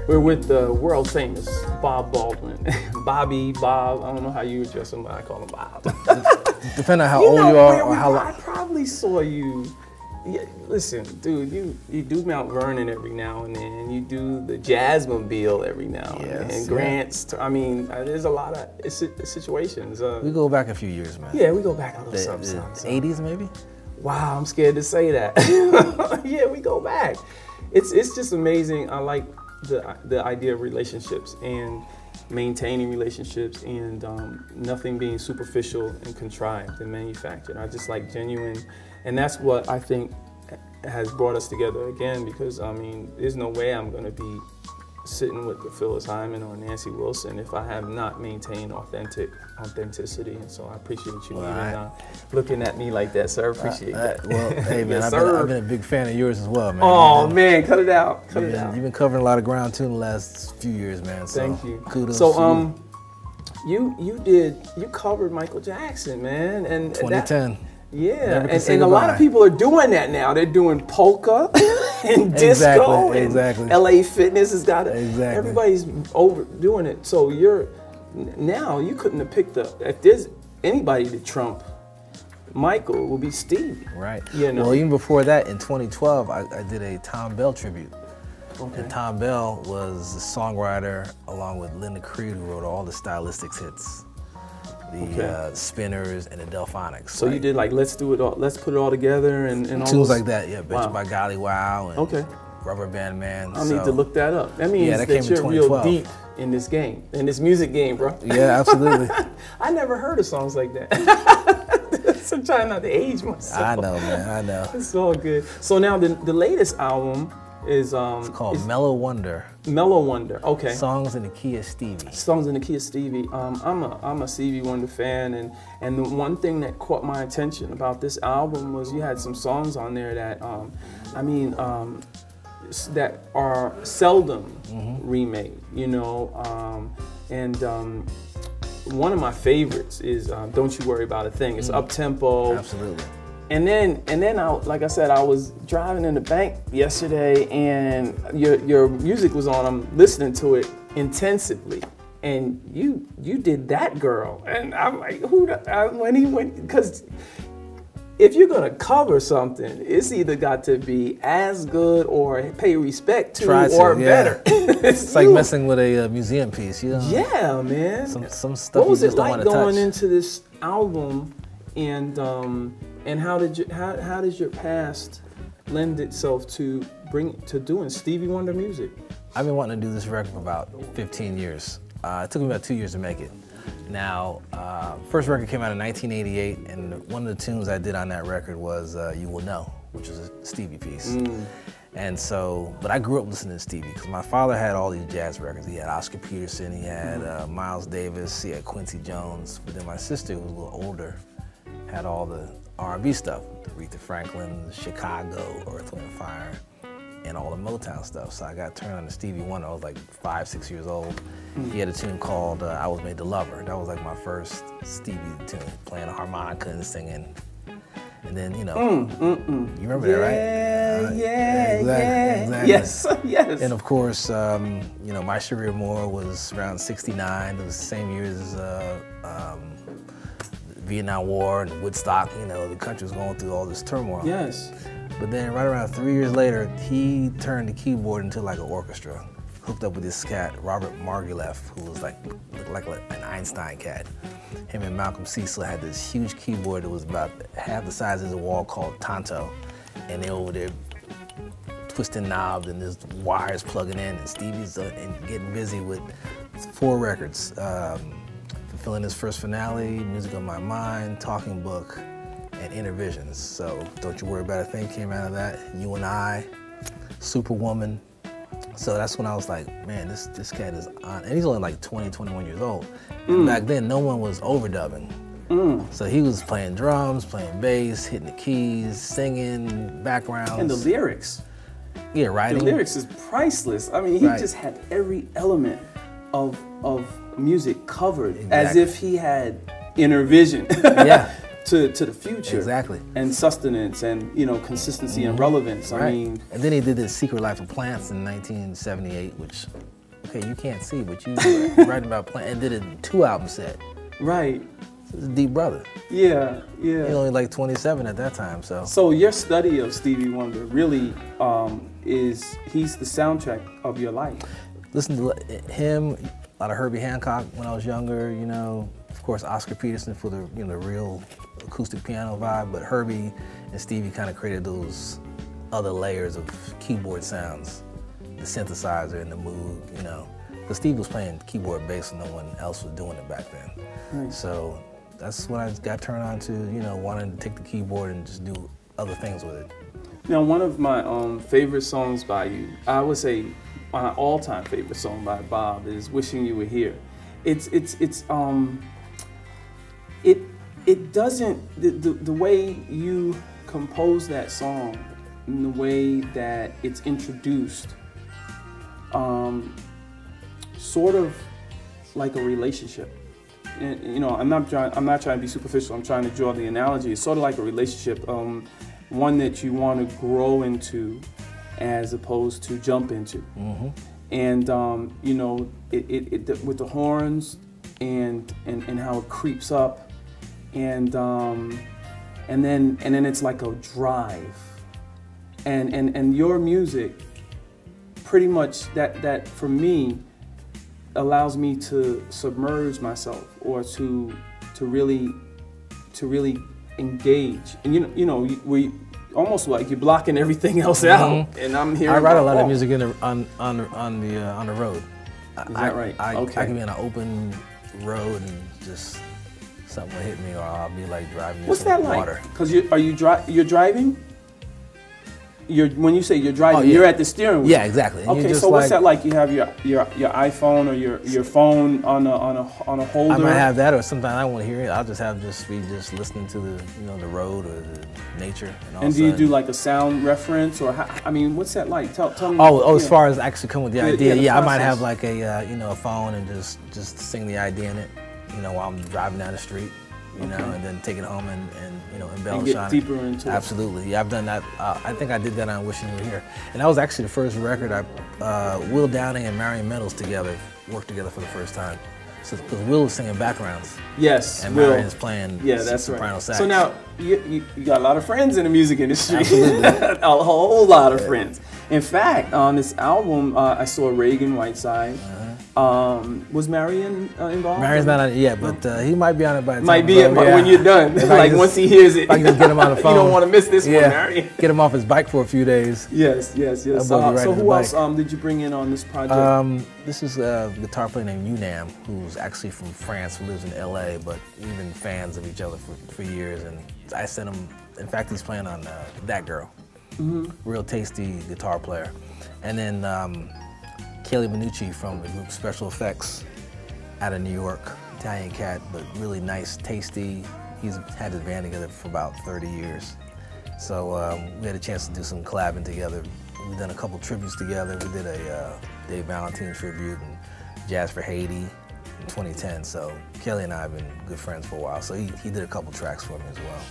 We're with the world famous Bob Baldwin. Bob, I don't know how you address him, but I call him Bob. Depending on how old you are or how long. I probably saw you. Yeah, listen, dude, you do Mount Vernon every now and then. You do the Jazzmobile every now and then. And Grants. I mean, there's a lot of situations. We go back a few years, man. Yeah, we go back a little something. 80s maybe? Wow, I'm scared to say that. Yeah, we go back. It's just amazing. I like the idea of relationships and maintaining relationships and nothing being superficial and contrived and manufactured. I just like genuine, and that's what I think has brought us together again, because I mean, there's no way I'm gonna be sitting with the Phyllis Hyman or Nancy Wilson if I have not maintained authenticity. And so I appreciate you even looking at me like that, sir. Appreciate that. Well, hey man, yes, I've been a big fan of yours as well, man. Oh man, cut it out. You've been covering a lot of ground too in the last few years, man. So thank you. Kudos. So you covered Michael Jackson, man, and 2010. Yeah, and a lot of people are doing that now. They're doing polka and disco. Exactly. LA Fitness has got it. Exactly. Everybody's overdoing it. So now you couldn't have picked if there's anybody to trump Michael, it would be Stevie. Right. You know? Well, even before that, in 2012, I did a Tom Bell tribute. Okay. And Tom Bell was the songwriter along with Linda Creed, who wrote all the Stylistics hits. The Spinners and the Delphonics. So you did like Let's Do It All, Let's Put It All Together and all tunes like that, yeah. Bitchin' by Golly Wow and Rubber Band Man. I need to look that up. That means that you're real deep in this game, in this music game, bro. Yeah, absolutely. I never heard of songs like that. So I'm trying not to age myself. I know, man, I know. It's all good. So now the latest album is it's called Mellow Wonder. Mellow Wonder, okay. Songs in the Key of Stevie. Songs in the Key of Stevie. I'm a Stevie Wonder fan, and the one thing that caught my attention about this album was you had some songs on there that that are seldom remade, you know, one of my favorites is Don't You Worry About a Thing. It's up-tempo. Absolutely. And then like I said, I was driving in the bank yesterday, and your music was on. I'm listening to it intensively, and you did That Girl, and I'm like, because if you're gonna cover something, it's either got to be as good or pay respect to or better. It's like messing with a museum piece, you know? Yeah, man. Some stuff. What was it like going into this album, and how does your past lend itself to doing Stevie Wonder music? I've been wanting to do this record for about 15 years. It took me about 2 years to make it. Now, first record came out in 1988, and one of the tunes I did on that record was You Will Know, which was a Stevie piece. And so, but I grew up listening to Stevie because my father had all these jazz records. He had Oscar Peterson, he had Miles Davis, he had Quincy Jones. But then my sister, who was a little older, had all the R&B stuff, Aretha Franklin, Chicago, Earth, Wind & Fire, and all the Motown stuff. So I got turned on to Stevie Wonder. I was like 5, 6 years old. He had a tune called I Was Made to Love Her. That was like my first Stevie tune, playing a harmonica and singing. And then, you know, you remember that, right? Exactly. Yes, yes. And of course, you know, My Sugar Amour was around 69. It was the same year as Vietnam War and Woodstock. You know, the country was going through all this turmoil. Yes. But then right around 3 years later, he turned the keyboard into like an orchestra. Hooked up with this cat, Robert Marguleff, who was looked like an Einstein cat. Him and Malcolm Cecil had this huge keyboard that was about half the size of the wall called Tonto. And they over there twisting knobs and there's wires plugging in, and Stevie's getting busy with 4 records. Fulfilling His First Finale, Music on My Mind, Talking Book, and Intervisions. So Don't You Worry About a Thing came out of that. You and I, Superwoman. So that's when I was like, man, this cat is on, and he's only like 20, 21 years old. And back then, no one was overdubbing. So he was playing drums, playing bass, hitting the keys, singing, backgrounds. And the lyrics. Yeah, writing. The lyrics is priceless. I mean, he just had every element of music covered, as if he had inner vision. Yeah. To the future. Exactly. And sustenance and, you know, consistency and relevance. I mean. And then he did this Secret Life of Plants in 1978, which, okay, you can't see, but you writing about plants, and did a 2-album set. Right. So he's a deep brother. Yeah, yeah. He was only like 27 at that time, so. So your study of Stevie Wonder really he's the soundtrack of your life. Listen to him, a lot of Herbie Hancock when I was younger, you know, of course Oscar Peterson for the, you know, real acoustic piano vibe, but Herbie and Stevie kind of created those other layers of keyboard sounds, the synthesizer and the Moog, you know. Because Steve was playing keyboard bass and no one else was doing it back then. Right. So that's when I got turned on to, you know, wanting to take the keyboard and just do other things with it. Now, one of my favorite songs by you, I would say my all-time favorite song by Bob is "Wishing You Were Here." It doesn't, the way you compose that song and the way that it's introduced, sort of like a relationship. And, you know, I'm not trying to be superficial. I'm trying to draw the analogy. It's sort of like a relationship, one that you want to grow into, as opposed to jump into. And you know, with the horns and how it creeps up. And then it's like a drive, and your music, pretty much that for me, allows me to submerge myself, or to really engage. And you know we almost like you're blocking everything else out, and I'm here. I write a lot of music on the road. Is that right? Okay. I can be on an open road and just. Something will hit me, or I'll be like driving. What's that like? Because you're driving. When you say you're driving, you're at the steering wheel. Yeah, exactly. And okay, so what's that like? You have your iPhone or your phone on a holder. I might have that, or sometimes I won't hear it. I'll just be listening to the road or the nature. And do you do like a sound reference, or I mean, what's that like? Tell me. Oh, as far as actually coming with the idea, yeah, I might have like a a phone and just sing the idea in it. You know, while I'm driving down the street, you know, and then take it home and you know, embellish on it. And get deeper into it. Absolutely. Yeah, I've done that. I think I did that on Wishing You Were Here. And that was actually the first record Will Downing and Marion Meadows worked together for the first time. So, because Will was singing backgrounds. Yes, and Will. Marion's playing soprano sax. So now, you got a lot of friends in the music industry. Absolutely. A whole lot of friends. In fact, on this album, I saw Reagan Whiteside. Was Marion involved? Marion's not on it yet, but he might be on it by the time. Might be when you're done. Like once he hears it. If I can just get him on the phone. You don't want to miss this one, Marion. Get him off his bike for a few days. Yes. So who else did you bring in on this project? This is a guitar player named Unam, who's actually from France, who lives in LA, but we've been fans of each other for years. And I sent him, in fact, he's playing on That Girl. Real tasty guitar player. And then Kelly Benucci from the group Special Effects out of New York, Italian cat, but really nice, tasty. He's had his band together for about 30 years. So we had a chance to do some collabing together. We've done a couple tributes together. We did a Dave Valentine tribute and Jazz for Haiti in 2010. So Kelly and I have been good friends for a while. So he did a couple tracks for me as well.